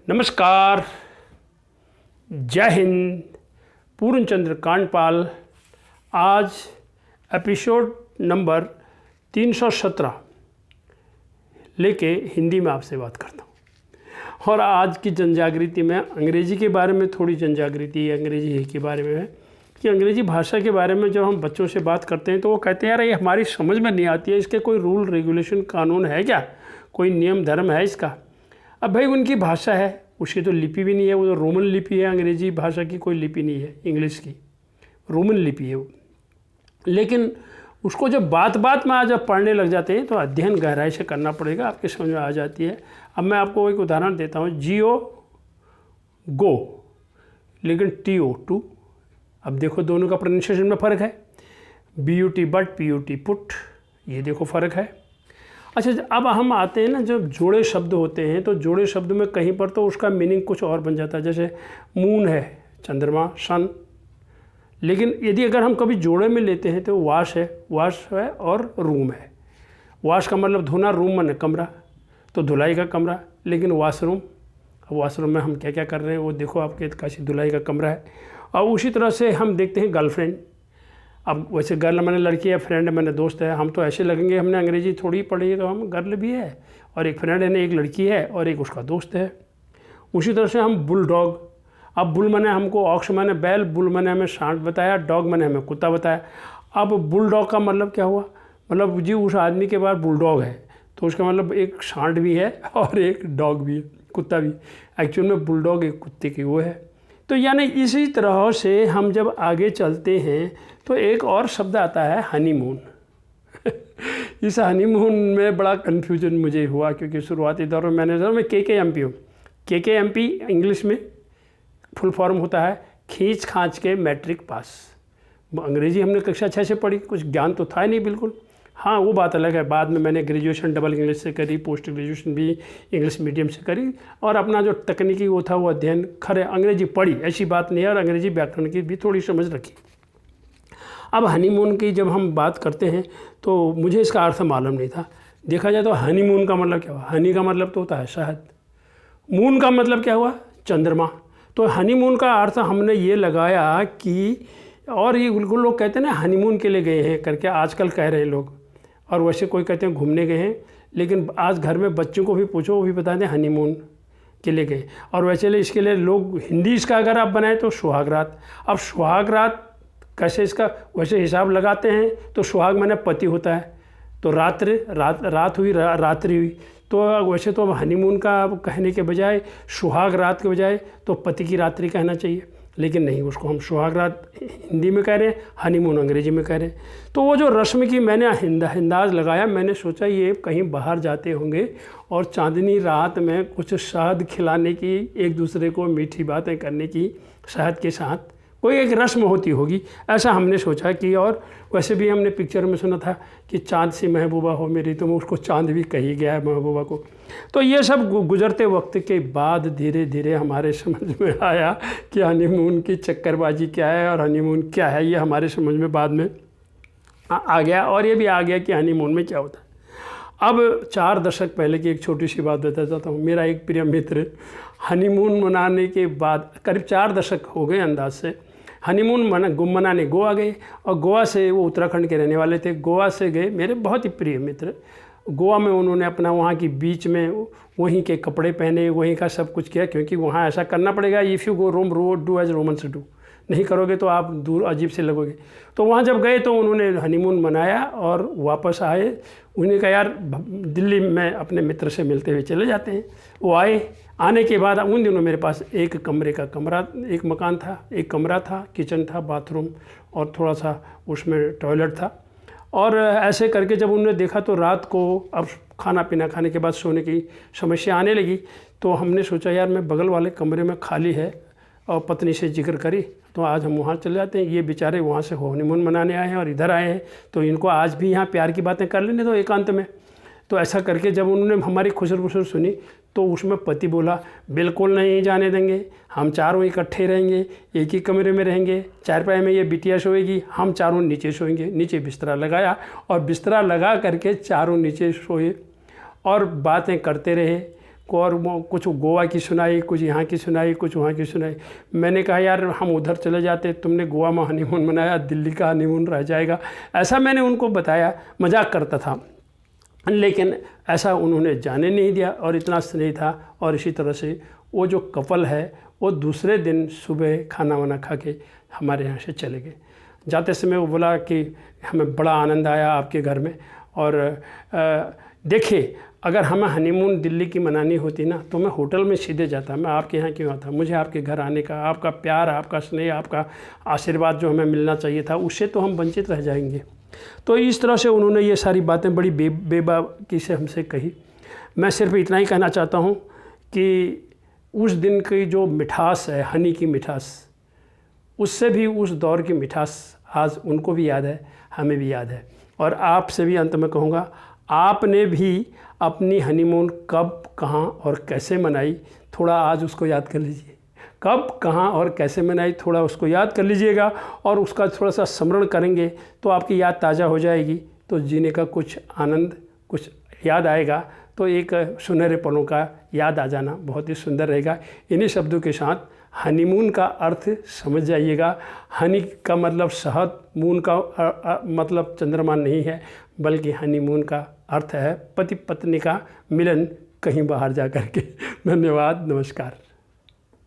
नमस्कार, जय हिंद। पूर्णचंद्र कांडपाल आज एपिसोड नंबर 317 लेके हिंदी में आपसे बात करता हूँ। और आज की जनजागृति में अंग्रेज़ी के बारे में थोड़ी जनजागृति अंग्रेज़ी के बारे में है कि अंग्रेज़ी भाषा के बारे में जब हम बच्चों से बात करते हैं तो वो कहते हैं यार ये हमारी समझ में नहीं आती है, इसके कोई रूल रेगुलेशन कानून है क्या, कोई नियम धर्म है इसका। अब भाई उनकी भाषा है, उसकी तो लिपि भी नहीं है, वो तो रोमन लिपि है। अंग्रेज़ी भाषा की कोई लिपि नहीं है, इंग्लिश की रोमन लिपि है वो। लेकिन उसको जब बात बात में जब पढ़ने लग जाते हैं तो अध्ययन गहराई से करना पड़ेगा, आपके समझ में आ जाती है। अब मैं आपको एक उदाहरण देता हूँ, जियो गो, लेकिन TO टू। अब देखो दोनों का प्रोनाउंसिएशन में फ़र्क है। BUT बट, PUT पुट, ये देखो फ़र्क है। अच्छा, अब हम आते हैं ना, जब जोड़े शब्द होते हैं तो जोड़े शब्द में कहीं पर तो उसका मीनिंग कुछ और बन जाता है। जैसे मून है, चंद्रमा, सन। लेकिन यदि अगर हम कभी जोड़े में लेते हैं तो वाश है और रूम है। वाश का मतलब धोना, रूम माने कमरा, तो धुलाई का कमरा। लेकिन वाशरूम, अब वाशरूम में हम क्या क्या कर रहे हैं वो देखो, आपके काशी धुलाई का कमरा है। और उसी तरह से हम देखते हैं गर्लफ्रेंड। अब वैसे गर्ल मैंने लड़की है, फ्रेंड मैंने दोस्त है, हम तो ऐसे लगेंगे हमने अंग्रेज़ी थोड़ी पढ़ी है, तो हम गर्ल भी है और एक फ्रेंड है, एक लड़की है और एक उसका दोस्त है। उसी तरह से हम बुल डॉग। अब बुल मैंने हमको ऑक्स मैंने बैल, बुल मैंने हमें सांड बताया, डॉग मैंने हमें कुत्ता बताया। अब बुल डॉग का मतलब क्या हुआ, मतलब जी उस आदमी के पास बुल डॉग है तो उसका मतलब एक सांड भी है और एक डॉग भी है, कुत्ता भी। एक्चुअल में बुल डॉग एक कुत्ते की वो है। तो यानी इसी तरह से हम जब आगे चलते हैं तो एक और शब्द आता है हनीमून। इस हनीमून में बड़ा कन्फ्यूजन मुझे हुआ, क्योंकि शुरुआती दौर में मैंने मैं KKMP हूँ। KKMP इंग्लिश में फुल फॉर्म होता है खींच खांच के मैट्रिक पास। अंग्रेज़ी हमने कक्षा 6 से पढ़ी, कुछ ज्ञान तो था नहीं बिल्कुल। हाँ, वो बात अलग है, बाद में मैंने ग्रेजुएशन डबल इंग्लिश से करी, पोस्ट ग्रेजुएशन भी इंग्लिश मीडियम से करी और अपना जो तकनीकी वो था वो अध्ययन खरे अंग्रेज़ी पढ़ी, ऐसी बात नहीं है, और अंग्रेज़ी व्याकरण की भी थोड़ी समझ रखी। अब हनीमून की जब हम बात करते हैं तो मुझे इसका अर्थ मालूम नहीं था। देखा जाए तो हनीमून का मतलब क्या हुआ, हनी का मतलब तो होता है शहद, मून का मतलब क्या हुआ, चंद्रमा। तो हनीमून का अर्थ हमने ये लगाया कि, और ये बिल्कुल लोग कहते हैं ना हनीमून के लिए गए हैं करके आजकल कह रहे हैं लोग, और वैसे कोई कहते हैं घूमने गए हैं। लेकिन आज घर में बच्चों को भी पूछो, वो भी बता दें हनीमून के लिए गए। और वैसे इसके लिए लोग हिंदी इसका अगर आप बनाएं तो सुहागरात। अब सुहागरात कैसे इसका वैसे हिसाब लगाते हैं तो सुहाग माने पति होता है, तो रात हुई, रात्रि हुई। तो वैसे तो अब हनीमून का कहने के बजाय, सुहाग रात के बजाय तो पति की रात्रि कहना चाहिए, लेकिन नहीं, उसको हम सुहाग रात हिंदी में कह रहे हैं, हनीमून अंग्रेजी में कह रहे हैं। तो वो जो रस्म की मैंने अंदाज लगाया, मैंने सोचा ये कहीं बाहर जाते होंगे और चांदनी रात में कुछ शहद खिलाने की, एक दूसरे को मीठी बातें करने की, शहद के साथ कोई एक रस्म होती होगी, ऐसा हमने सोचा कि। और वैसे भी हमने पिक्चर में सुना था कि चाँद सी महबूबा हो मेरी, तो उसको चाँद भी कही गया है महबूबा को। तो ये सब गुजरते वक्त के बाद धीरे धीरे हमारे समझ में आया कि हनीमून की चक्करबाजी क्या है और हनीमून क्या है, ये हमारे समझ में बाद में आ गया। और ये भी आ गया कि हनीमून में क्या होता है। अब 4 दशक पहले की एक छोटी सी बात बता देता हूँ। मेरा एक प्रिय मित्र हनीमून मनाने के बाद, करीब 4 दशक हो गए अंदाज से, हनीमून मनाने गोवा गए। और गोवा से, वो उत्तराखंड के रहने वाले थे, गोवा से गए मेरे बहुत ही प्रिय मित्र। गोवा में उन्होंने अपना वहाँ की बीच में वहीं के कपड़े पहने, वहीं का सब कुछ किया, क्योंकि वहाँ ऐसा करना पड़ेगा, if you go Rome do as Romans do, नहीं करोगे तो आप दूर अजीब से लगोगे। तो वहाँ जब गए तो उन्होंने हनीमून मनाया और वापस आए। उन्हें कहा यार दिल्ली में अपने मित्र से मिलते हुए चले जाते हैं। वो आए, आने के बाद उन दिनों मेरे पास एक मकान था, एक कमरा था, किचन था, बाथरूम और थोड़ा सा उसमें टॉयलेट था। और ऐसे करके जब उन्होंने देखा तो रात को, अब खाना पीना खाने के बाद सोने की समस्या आने लगी, तो हमने सोचा यार मैं बगल वाले कमरे में खाली है, और पत्नी से जिक्र करी तो आज हम वहाँ चले जाते हैं। ये बेचारे वहाँ से हनीमून मनाने आए हैं और इधर आए हैं, तो इनको आज भी यहाँ प्यार की बातें कर लेने दो एकांत में। तो ऐसा करके जब उन्होंने हमारी खुसर सुनी तो उसमें पति बोला बिल्कुल नहीं जाने देंगे, हम चारों इकट्ठे रहेंगे, एक ही कमरे में रहेंगे, चारपाई में ये बिटिया सोएगी, हम चारों नीचे सोएंगे। नीचे बिस्तरा लगाया और बिस्तरा लगा करके चारों नीचे सोए और बातें करते रहे। और वो कुछ गोवा की सुनाई, कुछ यहाँ की सुनाई, कुछ वहाँ की सुनाई। मैंने कहा यार हम उधर चले जाते, तुमने गोवा में हनीमून मनाया, दिल्ली का हनीमून रह जाएगा, ऐसा मैंने उनको बताया, मजाक करता था। लेकिन ऐसा उन्होंने जाने नहीं दिया और इतना स्नेह था। और इसी तरह से वो जो कपल है वो दूसरे दिन सुबह खाना वाना खा के हमारे यहाँ से चले गए। जाते समय वो बोला कि हमें बड़ा आनंद आया आपके घर में, और देखिए अगर हमें हनीमून दिल्ली की मनानी होती ना तो मैं होटल में सीधे जाता, मैं आपके यहाँ क्यों आता। मुझे आपके घर आने का, आपका प्यार, आपका स्नेह, आपका आशीर्वाद जो हमें मिलना चाहिए था, उससे तो हम वंचित रह जाएंगे। तो इस तरह से उन्होंने ये सारी बातें बड़ी बेबाकी से हमसे कही। मैं सिर्फ इतना ही कहना चाहता हूँ कि उस दिन की जो मिठास है, हनी की मिठास, उससे भी उस दौर की मिठास आज उनको भी याद है, हमें भी याद है। और आपसे भी अंत में कहूँगा, आपने भी अपनी हनीमून कब, कहाँ और कैसे मनाई, थोड़ा आज उसको याद कर लीजिए। कब, कहाँ और कैसे मनाई, थोड़ा उसको याद कर लीजिएगा और उसका थोड़ा सा स्मरण करेंगे तो आपकी याद ताज़ा हो जाएगी। तो जीने का कुछ आनंद, कुछ याद आएगा, तो एक सुनहरे पलों का याद आ जाना बहुत ही सुंदर रहेगा। इन्हीं शब्दों के साथ हनीमून का अर्थ समझ जाइएगा। हनी का मतलब शहद, मून का मतलब चंद्रमा नहीं है, बल्कि हनीमून का अर्थ है पति पत्नी का मिलन कहीं बाहर जा कर के। धन्यवाद, नमस्कार।